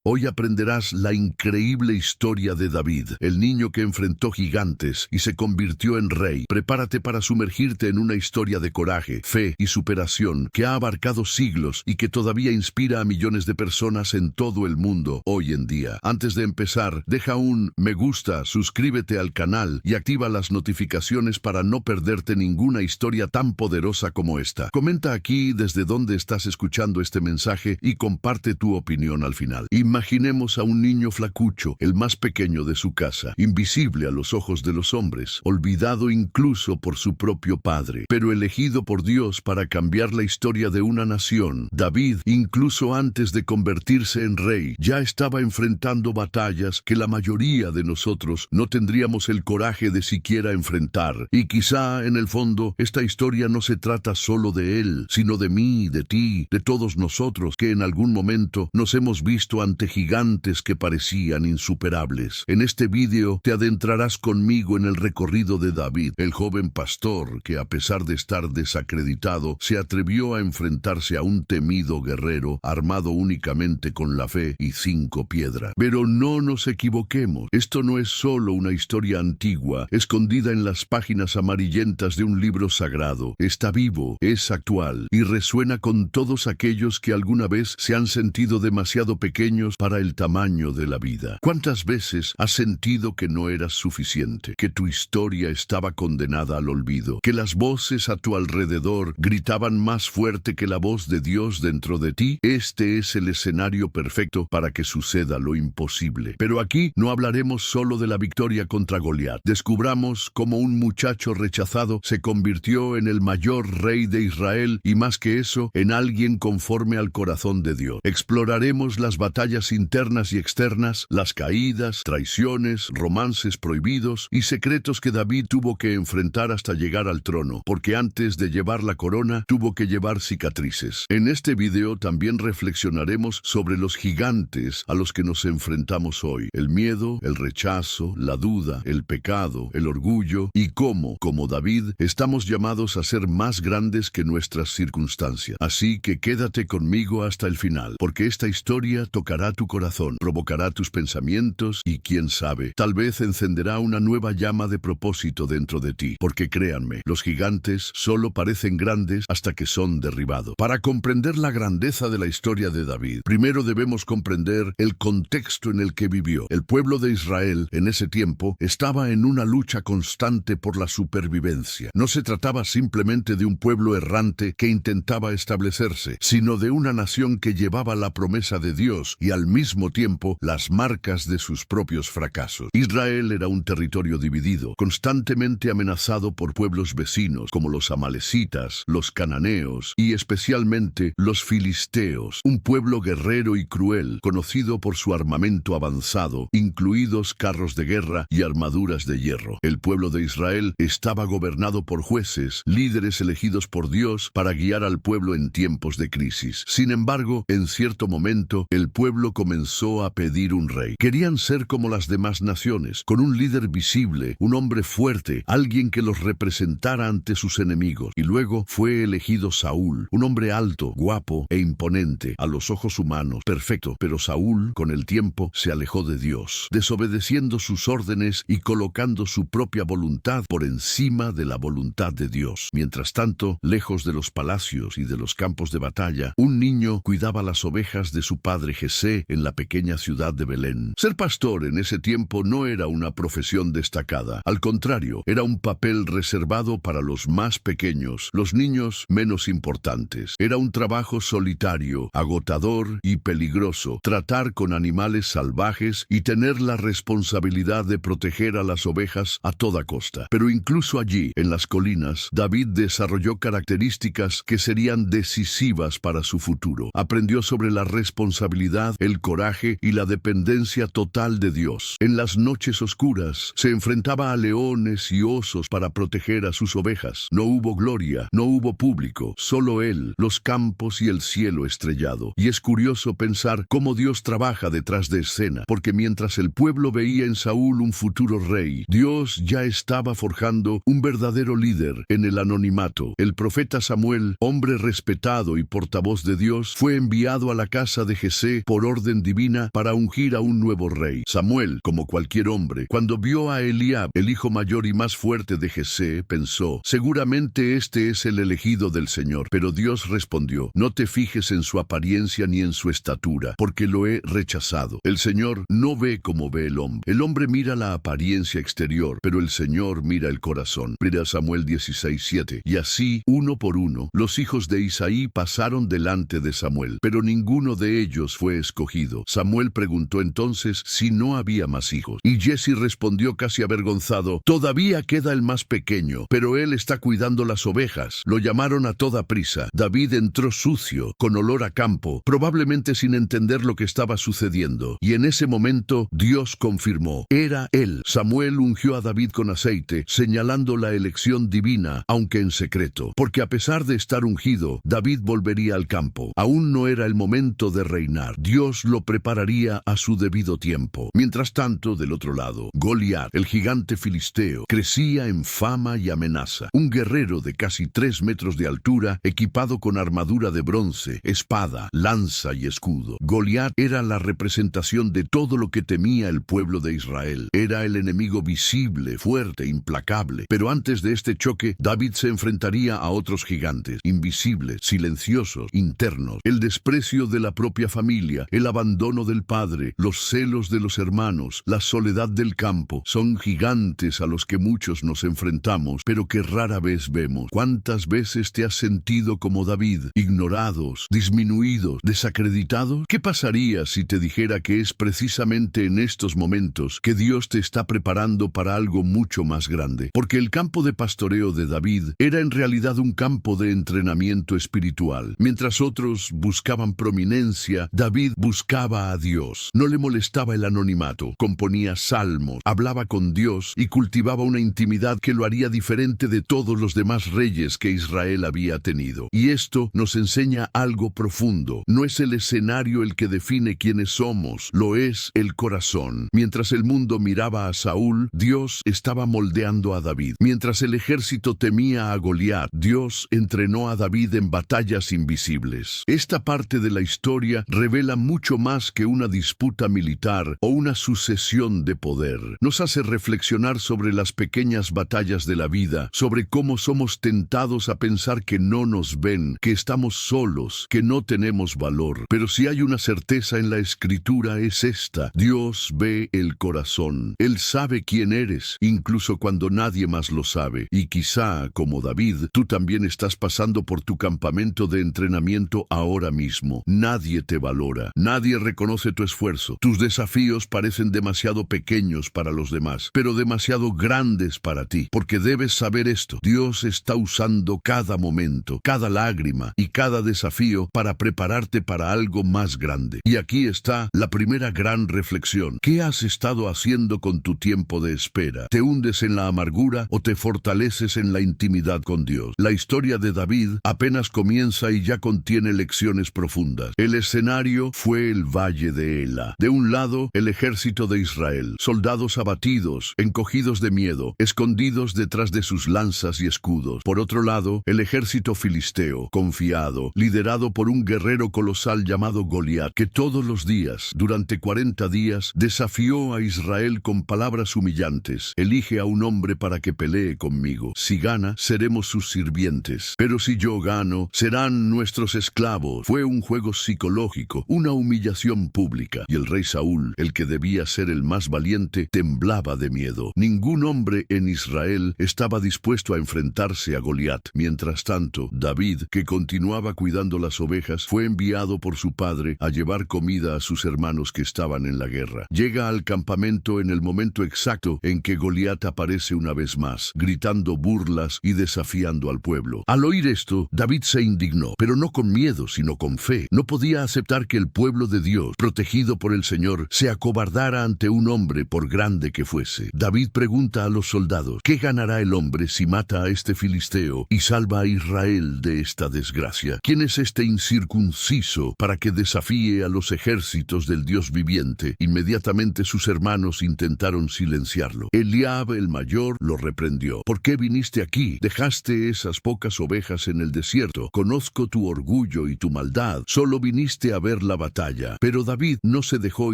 Hoy aprenderás la increíble historia de David, el niño que enfrentó gigantes y se convirtió en rey. Prepárate para sumergirte en una historia de coraje, fe y superación que ha abarcado siglos y que todavía inspira a millones de personas en todo el mundo hoy en día. Antes de empezar, deja un me gusta, suscríbete al canal y activa las notificaciones para no perderte ninguna historia tan poderosa como esta. Comenta aquí desde dónde estás escuchando este mensaje y comparte tu opinión al final. Imaginemos a un niño flacucho, el más pequeño de su casa, invisible a los ojos de los hombres, olvidado incluso por su propio padre, pero elegido por Dios para cambiar la historia de una nación. David, incluso antes de convertirse en rey, ya estaba enfrentando batallas que la mayoría de nosotros no tendríamos el coraje de siquiera enfrentar. Y quizá, en el fondo, esta historia no se trata solo de él, sino de mí, de ti, de todos nosotros que en algún momento nos hemos visto ante gigantes que parecían insuperables. En este vídeo te adentrarás conmigo en el recorrido de David, el joven pastor que, a pesar de estar desacreditado, se atrevió a enfrentarse a un temido guerrero armado únicamente con la fe y 5 piedras. Pero no nos equivoquemos, esto no es solo una historia antigua, escondida en las páginas amarillentas de un libro sagrado. Está vivo, es actual y resuena con todos aquellos que alguna vez se han sentido demasiado pequeños para el tamaño de la vida. ¿Cuántas veces has sentido que no eras suficiente, que tu historia estaba condenada al olvido, que las voces a tu alrededor gritaban más fuerte que la voz de Dios dentro de ti? Este es el escenario perfecto para que suceda lo imposible. Pero aquí no hablaremos solo de la victoria contra Goliat. Descubramos cómo un muchacho rechazado se convirtió en el mayor rey de Israel y, más que eso, en alguien conforme al corazón de Dios. Exploraremos las batallas internas y externas, las caídas, traiciones, romances prohibidos y secretos que David tuvo que enfrentar hasta llegar al trono, porque antes de llevar la corona tuvo que llevar cicatrices. En este video también reflexionaremos sobre los gigantes a los que nos enfrentamos hoy: el miedo, el rechazo, la duda, el pecado, el orgullo, y cómo, como David, estamos llamados a ser más grandes que nuestras circunstancias. Así que quédate conmigo hasta el final, porque esta historia tocará tu corazón, provocará tus pensamientos y, quién sabe, tal vez encenderá una nueva llama de propósito dentro de ti. Porque créanme, los gigantes solo parecen grandes hasta que son derribados. Para comprender la grandeza de la historia de David, primero debemos comprender el contexto en el que vivió. El pueblo de Israel en ese tiempo estaba en una lucha constante por la supervivencia. No se trataba simplemente de un pueblo errante que intentaba establecerse, sino de una nación que llevaba la promesa de Dios y al mismo tiempo las marcas de sus propios fracasos. Israel era un territorio dividido, constantemente amenazado por pueblos vecinos como los amalecitas, los cananeos y especialmente los filisteos, un pueblo guerrero y cruel, conocido por su armamento avanzado, incluidos carros de guerra y armaduras de hierro. El pueblo de Israel estaba gobernado por jueces, líderes elegidos por Dios para guiar al pueblo en tiempos de crisis. Sin embargo, en cierto momento, el pueblo comenzó a pedir un rey. Querían ser como las demás naciones, con un líder visible, un hombre fuerte, alguien que los representara ante sus enemigos. Y luego fue elegido Saúl, un hombre alto, guapo e imponente, a los ojos humanos, perfecto. Pero Saúl, con el tiempo, se alejó de Dios, desobedeciendo sus órdenes y colocando su propia voluntad por encima de la voluntad de Dios. Mientras tanto, lejos de los palacios y de los campos de batalla, un niño cuidaba las ovejas de su padre Jesé en la pequeña ciudad de Belén. Ser pastor en ese tiempo no era una profesión destacada. Al contrario, era un papel reservado para los más pequeños, los niños menos importantes. Era un trabajo solitario, agotador y peligroso, tratar con animales salvajes y tener la responsabilidad de proteger a las ovejas a toda costa. Pero incluso allí, en las colinas, David desarrolló características que serían decisivas para su futuro. Aprendió sobre la responsabilidad, el coraje y la dependencia total de Dios. En las noches oscuras, se enfrentaba a leones y osos para proteger a sus ovejas. No hubo gloria, no hubo público, solo él, los campos y el cielo estrellado. Y es curioso pensar cómo Dios trabaja detrás de escena, porque mientras el pueblo veía en Saúl un futuro rey, Dios ya estaba forjando un verdadero líder en el anonimato. El profeta Samuel, hombre respetado y portavoz de Dios, fue enviado a la casa de Jesé por orden orden divina para ungir a un nuevo rey. Samuel, como cualquier hombre, cuando vio a Eliab, el hijo mayor y más fuerte de Jesé, pensó, seguramente este es el elegido del Señor. Pero Dios respondió, no te fijes en su apariencia ni en su estatura, porque lo he rechazado. El Señor no ve como ve el hombre. El hombre mira la apariencia exterior, pero el Señor mira el corazón. 1 Samuel 16:7. Y así, uno por uno, los hijos de Isaí pasaron delante de Samuel, pero ninguno de ellos fue escogido. Samuel preguntó entonces si no había más hijos. Y Jesse respondió casi avergonzado, todavía queda el más pequeño, pero él está cuidando las ovejas. Lo llamaron a toda prisa. David entró sucio, con olor a campo, probablemente sin entender lo que estaba sucediendo. Y en ese momento, Dios confirmó, era él. Samuel ungió a David con aceite, señalando la elección divina, aunque en secreto, porque a pesar de estar ungido, David volvería al campo. Aún no era el momento de reinar. Dios lo prepararía a su debido tiempo. Mientras tanto, del otro lado, Goliat, el gigante filisteo, crecía en fama y amenaza. Un guerrero de casi 3 metros de altura, equipado con armadura de bronce, espada, lanza y escudo. Goliat era la representación de todo lo que temía el pueblo de Israel. Era el enemigo visible, fuerte, implacable. Pero antes de este choque, David se enfrentaría a otros gigantes, invisibles, silenciosos, internos. El desprecio de la propia familia, el abandono del padre, los celos de los hermanos, la soledad del campo, son gigantes a los que muchos nos enfrentamos, pero que rara vez vemos. ¿Cuántas veces te has sentido como David, ignorados, disminuidos, desacreditados? ¿Qué pasaría si te dijera que es precisamente en estos momentos que Dios te está preparando para algo mucho más grande? Porque el campo de pastoreo de David era en realidad un campo de entrenamiento espiritual. Mientras otros buscaban prominencia, David buscaba a Dios. No le molestaba el anonimato, componía salmos, hablaba con Dios y cultivaba una intimidad que lo haría diferente de todos los demás reyes que Israel había tenido. Y esto nos enseña algo profundo. No es el escenario el que define quiénes somos, lo es el corazón. Mientras el mundo miraba a Saúl, Dios estaba moldeando a David. Mientras el ejército temía a Goliat, Dios entrenó a David en batallas invisibles. Esta parte de la historia revela mucho más que una disputa militar o una sucesión de poder. Nos hace reflexionar sobre las pequeñas batallas de la vida, sobre cómo somos tentados a pensar que no nos ven, que estamos solos, que no tenemos valor. Pero si hay una certeza en la Escritura es esta: Dios ve el corazón. Él sabe quién eres, incluso cuando nadie más lo sabe. Y quizá, como David, tú también estás pasando por tu campamento de entrenamiento ahora mismo. Nadie te valora, nadie reconoce tu esfuerzo. Tus desafíos parecen demasiado pequeños para los demás, pero demasiado grandes para ti, porque debes saber esto: Dios está usando cada momento, cada lágrima y cada desafío para prepararte para algo más grande. Y aquí está la primera gran reflexión. ¿Qué has estado haciendo con tu tiempo de espera? ¿Te hundes en la amargura o te fortaleces en la intimidad con Dios? La historia de David apenas comienza y ya contiene lecciones profundas. El escenario fue el valle de Ela. De un lado, el ejército de Israel, soldados abatidos, encogidos de miedo, escondidos detrás de sus lanzas y escudos. Por otro lado, el ejército filisteo, confiado, liderado por un guerrero colosal llamado Goliat, que todos los días, durante 40 días, desafió a Israel con palabras humillantes: elige a un hombre para que pelee conmigo. Si gana, seremos sus sirvientes. Pero si yo gano, serán nuestros esclavos. Fue un juego psicológico, una humillación pública. Y el rey Saúl, el que debía ser el más valiente, temblaba de miedo. Ningún hombre en Israel estaba dispuesto a enfrentarse a Goliat. Mientras tanto, David, que continuaba cuidando las ovejas, fue enviado por su padre a llevar comida a sus hermanos que estaban en la guerra. Llega al campamento en el momento exacto en que Goliat aparece una vez más, gritando burlas y desafiando al pueblo. Al oír esto, David se indignó, pero no con miedo, sino con fe. No podía aceptar que el pueblo de Dios, protegido por el Señor, se acobardara ante un hombre por grande que fuese. David pregunta a los soldados: ¿qué ganará el hombre si mata a este filisteo y salva a Israel de esta desgracia? ¿Quién es este incircunciso para que desafíe a los ejércitos del Dios viviente? Inmediatamente sus hermanos intentaron silenciarlo. Eliab, el mayor, lo reprendió: ¿por qué viniste aquí? Dejaste esas pocas ovejas en el desierto. Conozco tu orgullo y tu maldad. Solo viniste a ver la batalla batalla. Pero David no se dejó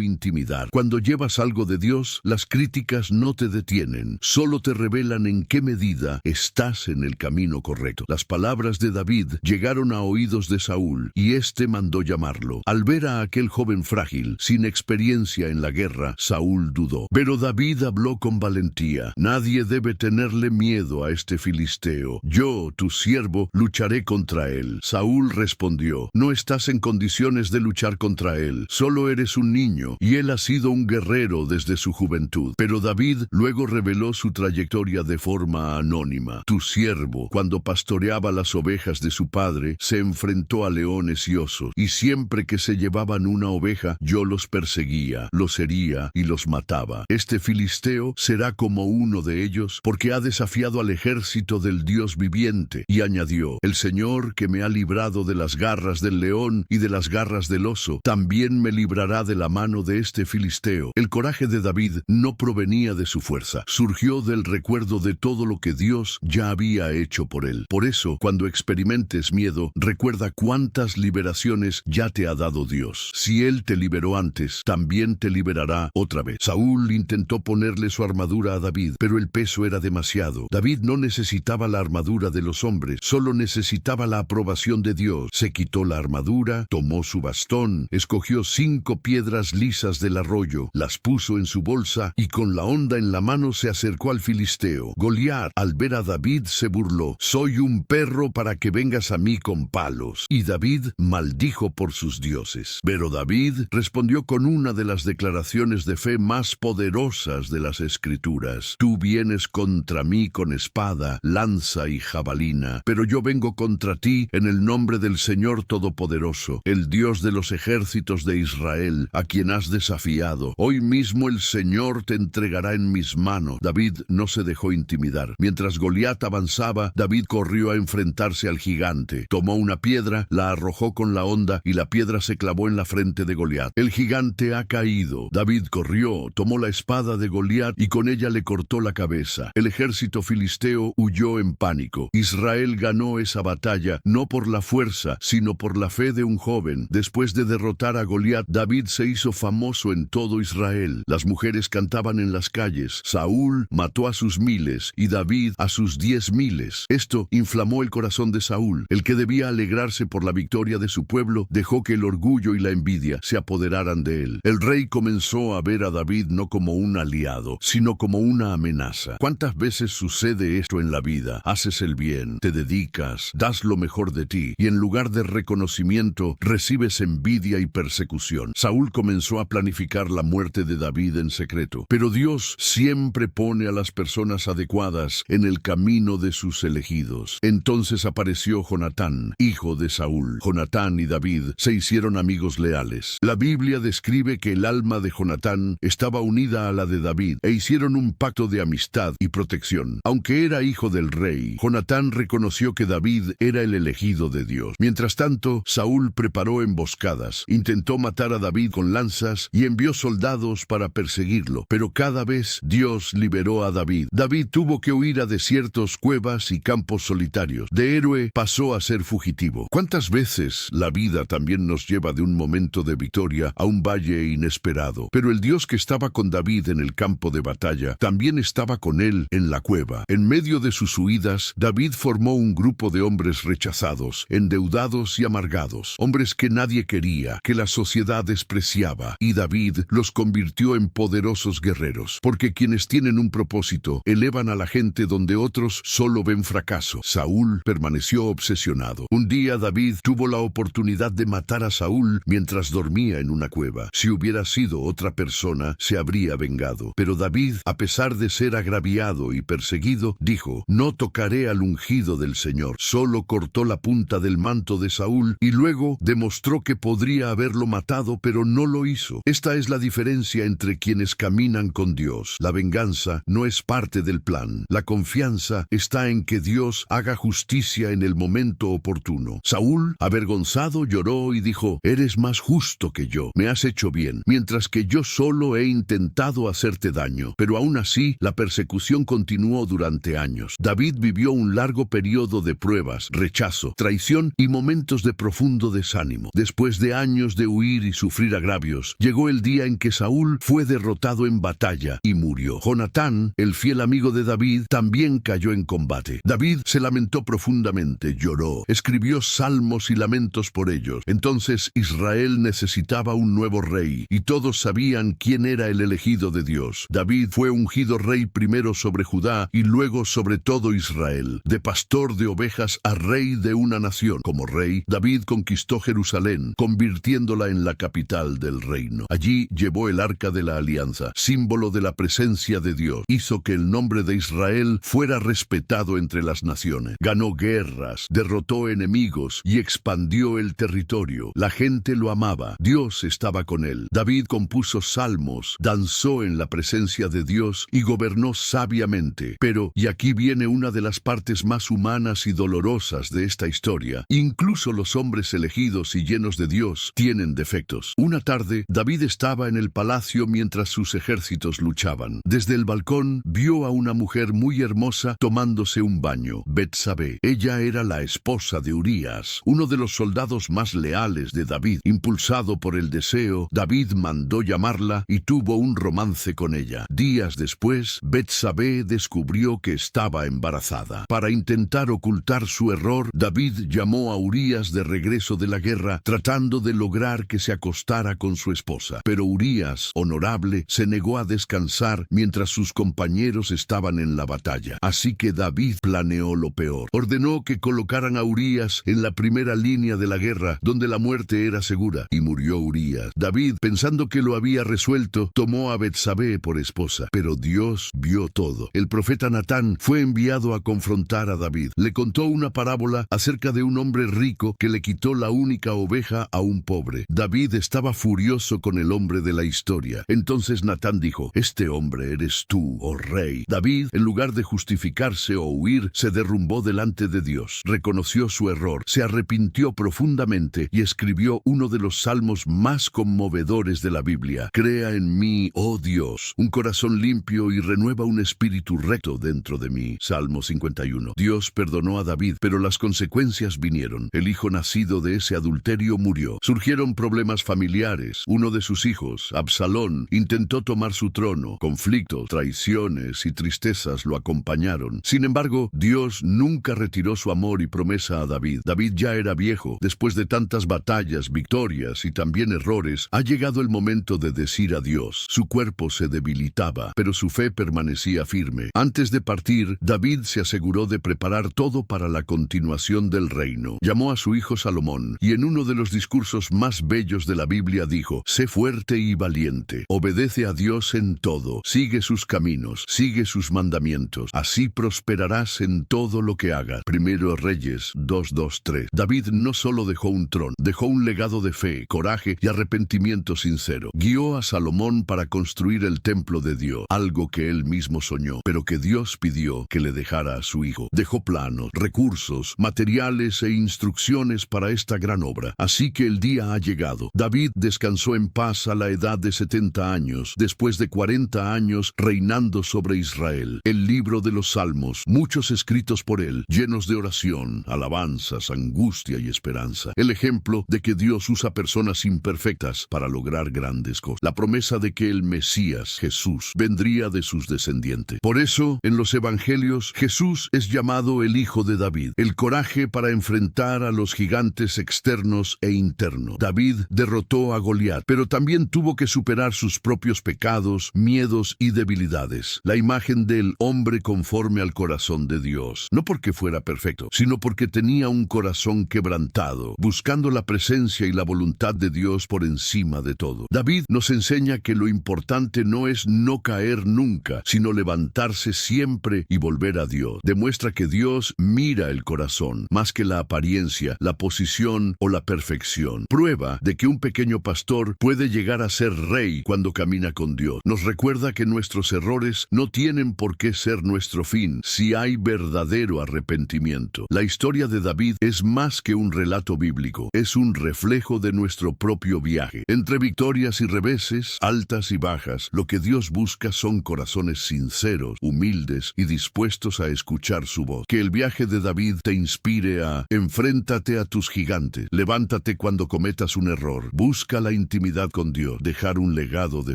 intimidar. Cuando llevas algo de Dios, las críticas no te detienen, solo te revelan en qué medida estás en el camino correcto. Las palabras de David llegaron a oídos de Saúl, y éste mandó llamarlo. Al ver a aquel joven frágil, sin experiencia en la guerra, Saúl dudó. Pero David habló con valentía. Nadie debe tenerle miedo a este filisteo. Yo, tu siervo, lucharé contra él. Saúl respondió: no estás en condiciones de luchar contra él. Solo eres un niño, y él ha sido un guerrero desde su juventud. Pero David luego reveló su trayectoria de forma anónima. Tu siervo, cuando pastoreaba las ovejas de su padre, se enfrentó a leones y osos, y siempre que se llevaban una oveja, yo los perseguía, los hería y los mataba. Este filisteo será como uno de ellos, porque ha desafiado al ejército del Dios viviente. Y añadió: el Señor, que me ha librado de las garras del león y de las garras del oso, también me librará de la mano de este filisteo. El coraje de David no provenía de su fuerza, surgió del recuerdo de todo lo que Dios ya había hecho por él. Por eso, cuando experimentes miedo, recuerda cuántas liberaciones ya te ha dado Dios. Si Él te liberó antes, también te liberará otra vez. Saúl intentó ponerle su armadura a David, pero el peso era demasiado. David no necesitaba la armadura de los hombres, solo necesitaba la aprobación de Dios. Se quitó la armadura, tomó su bastón, escogió 5 piedras lisas del arroyo, las puso en su bolsa y con la honda en la mano se acercó al filisteo. Goliat, al ver a David, se burló: soy un perro para que vengas a mí con palos. Y David maldijo por sus dioses. Pero David respondió con una de las declaraciones de fe más poderosas de las Escrituras: tú vienes contra mí con espada, lanza y jabalina, pero yo vengo contra ti en el nombre del Señor Todopoderoso, el Dios de los ejércitos de Israel, a quien has desafiado. Hoy mismo el Señor te entregará en mis manos. David no se dejó intimidar. Mientras Goliat avanzaba, David corrió a enfrentarse al gigante. Tomó una piedra, la arrojó con la honda y la piedra se clavó en la frente de Goliat. El gigante ha caído. David corrió, tomó la espada de Goliat y con ella le cortó la cabeza. El ejército filisteo huyó en pánico. Israel ganó esa batalla no por la fuerza, sino por la fe de un joven. Después de derrotar a Goliat, David se hizo famoso en todo Israel. Las mujeres cantaban en las calles: Saúl mató a sus miles y David a sus 10,000. Esto inflamó el corazón de Saúl. El que debía alegrarse por la victoria de su pueblo dejó que el orgullo y la envidia se apoderaran de él. El rey comenzó a ver a David no como un aliado, sino como una amenaza. ¿Cuántas veces sucede esto en la vida? Haces el bien, te dedicas, das lo mejor de ti, y en lugar de reconocimiento recibes envidia y persecución. Saúl comenzó a planificar la muerte de David en secreto, pero Dios siempre pone a las personas adecuadas en el camino de sus elegidos. Entonces apareció Jonatán, hijo de Saúl. Jonatán y David se hicieron amigos leales. La Biblia describe que el alma de Jonatán estaba unida a la de David e hicieron un pacto de amistad y protección. Aunque era hijo del rey, Jonatán reconoció que David era el elegido de Dios. Mientras tanto, Saúl preparó emboscadas, intentó matar a David con lanzas y envió soldados para perseguirlo, pero cada vez Dios liberó a David. David tuvo que huir a desiertos, cuevas y campos solitarios. De héroe pasó a ser fugitivo. ¿Cuántas veces la vida también nos lleva de un momento de victoria a un valle inesperado? Pero el Dios que estaba con David en el campo de batalla también estaba con él en la cueva. En medio de sus huidas, David formó un grupo de hombres rechazados, endeudados y amargados, hombres que nadie quería, que la sociedad despreciaba, y David los convirtió en poderosos guerreros, porque quienes tienen un propósito elevan a la gente donde otros solo ven fracaso. Saúl permaneció obsesionado. Un día David tuvo la oportunidad de matar a Saúl mientras dormía en una cueva. Si hubiera sido otra persona, se habría vengado. Pero David, a pesar de ser agraviado y perseguido, dijo: no tocaré al ungido del Señor. Solo cortó la punta del manto de Saúl y luego demostró que podría haberlo matado, pero no lo hizo. Esta es la diferencia entre quienes caminan con Dios. La venganza no es parte del plan. La confianza está en que Dios haga justicia en el momento oportuno. Saúl, avergonzado, lloró y dijo: eres más justo que yo, me has hecho bien, mientras que yo solo he intentado hacerte daño. Pero aún así, la persecución continuó durante años. David vivió un largo periodo de pruebas, rechazo, traición y momentos de profundo desánimo. Después de años años de huir y sufrir agravios, llegó el día en que Saúl fue derrotado en batalla y murió. Jonatán, el fiel amigo de David, también cayó en combate. David se lamentó profundamente, lloró, escribió salmos y lamentos por ellos. Entonces Israel necesitaba un nuevo rey, y todos sabían quién era el elegido de Dios. David fue ungido rey primero sobre Judá y luego sobre todo Israel, de pastor de ovejas a rey de una nación. Como rey, David conquistó Jerusalén, convirtiéndola en la capital del reino. Allí llevó el arca de la alianza, símbolo de la presencia de Dios. Hizo que el nombre de Israel fuera respetado entre las naciones. Ganó guerras, derrotó enemigos y expandió el territorio. La gente lo amaba. Dios estaba con él. David compuso salmos, danzó en la presencia de Dios y gobernó sabiamente. Pero, y aquí viene una de las partes más humanas y dolorosas de esta historia, incluso los hombres elegidos y llenos de Dios tienen defectos. Una tarde, David estaba en el palacio mientras sus ejércitos luchaban. Desde el balcón vio a una mujer muy hermosa tomándose un baño, Betsabé. Ella era la esposa de Urías, uno de los soldados más leales de David. Impulsado por el deseo, David mandó llamarla y tuvo un romance con ella. Días después, Betsabé descubrió que estaba embarazada. Para intentar ocultar su error, David llamó a Urías de regreso de la guerra, tratando de lograr que se acostara con su esposa. Pero Urías, honorable, se negó a descansar mientras sus compañeros estaban en la batalla. Así que David planeó lo peor. Ordenó que colocaran a Urías en la primera línea de la guerra, donde la muerte era segura, y murió Urías. David, pensando que lo había resuelto, tomó a Betsabé por esposa. Pero Dios vio todo. El profeta Natán fue enviado a confrontar a David. Le contó una parábola acerca de un hombre rico que le quitó la única oveja a un pobre. David estaba furioso con el hombre de la historia. Entonces Natán dijo: «Este hombre eres tú, oh rey». David, en lugar de justificarse o huir, se derrumbó delante de Dios. Reconoció su error, se arrepintió profundamente y escribió uno de los salmos más conmovedores de la Biblia. «Crea en mí, oh Dios, un corazón limpio y renueva un espíritu recto dentro de mí». Salmo 51. Dios perdonó a David, pero las consecuencias vinieron. El hijo nacido de ese adulterio murió. Surgieron problemas familiares. Uno de sus hijos, Absalón, intentó tomar su trono. Conflictos, traiciones y tristezas lo acompañaron. Sin embargo, Dios nunca retiró su amor y promesa a David. David ya era viejo. Después de tantas batallas, victorias y también errores, ha llegado el momento de decir adiós. Su cuerpo se debilitaba, pero su fe permanecía firme. Antes de partir, David se aseguró de preparar todo para la continuación del reino. Llamó a su hijo Salomón, y en uno de los discursos más bellos de la Biblia dijo: «Sé fuerte y valiente, obedece a Dios en todo, sigue sus caminos, sigue sus mandamientos, así prosperarás en todo lo que hagas». Primero Reyes 2:2-3. David no solo dejó un trono, dejó un legado de fe, coraje y arrepentimiento sincero. Guió a Salomón para construir el templo de Dios, algo que él mismo soñó, pero que Dios pidió que le dejara a su hijo. Dejó planos, recursos, materiales e instrucciones para esta gran obra. Así que el día ha llegado. David descansó en paz a la edad de 70 años, después de 40 años reinando sobre Israel. El libro de los Salmos, muchos escritos por él, llenos de oración, alabanzas, angustia y esperanza. El ejemplo de que Dios usa personas imperfectas para lograr grandes cosas. La promesa de que el Mesías, Jesús, vendría de sus descendientes. Por eso, en los evangelios, Jesús es llamado el Hijo de David, el coraje para enfrentar a los gigantes externos e internos. David derrotó a Goliat, pero también tuvo que superar sus propios pecados, miedos y debilidades. La imagen del hombre conforme al corazón de Dios, no porque fuera perfecto, sino porque tenía un corazón quebrantado, buscando la presencia y la voluntad de Dios por encima de todo. David nos enseña que lo importante no es no caer nunca, sino levantarse siempre y volver a Dios. Demuestra que Dios mira el corazón, más que la apariencia, la posición o la perfección. Prueba de que un pequeño pastor puede llegar a ser rey cuando camina con Dios. Nos recuerda que nuestros errores no tienen por qué ser nuestro fin si hay verdadero arrepentimiento. La historia de David es más que un relato bíblico, es un reflejo de nuestro propio viaje. Entre victorias y reveses, altas y bajas, lo que Dios busca son corazones sinceros, humildes y dispuestos a escuchar su voz. Que el viaje de David te inspire a: enfréntate a tus gigantes, levántate cuando comiences cometas un error, busca la intimidad con Dios, dejar un legado de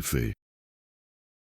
fe.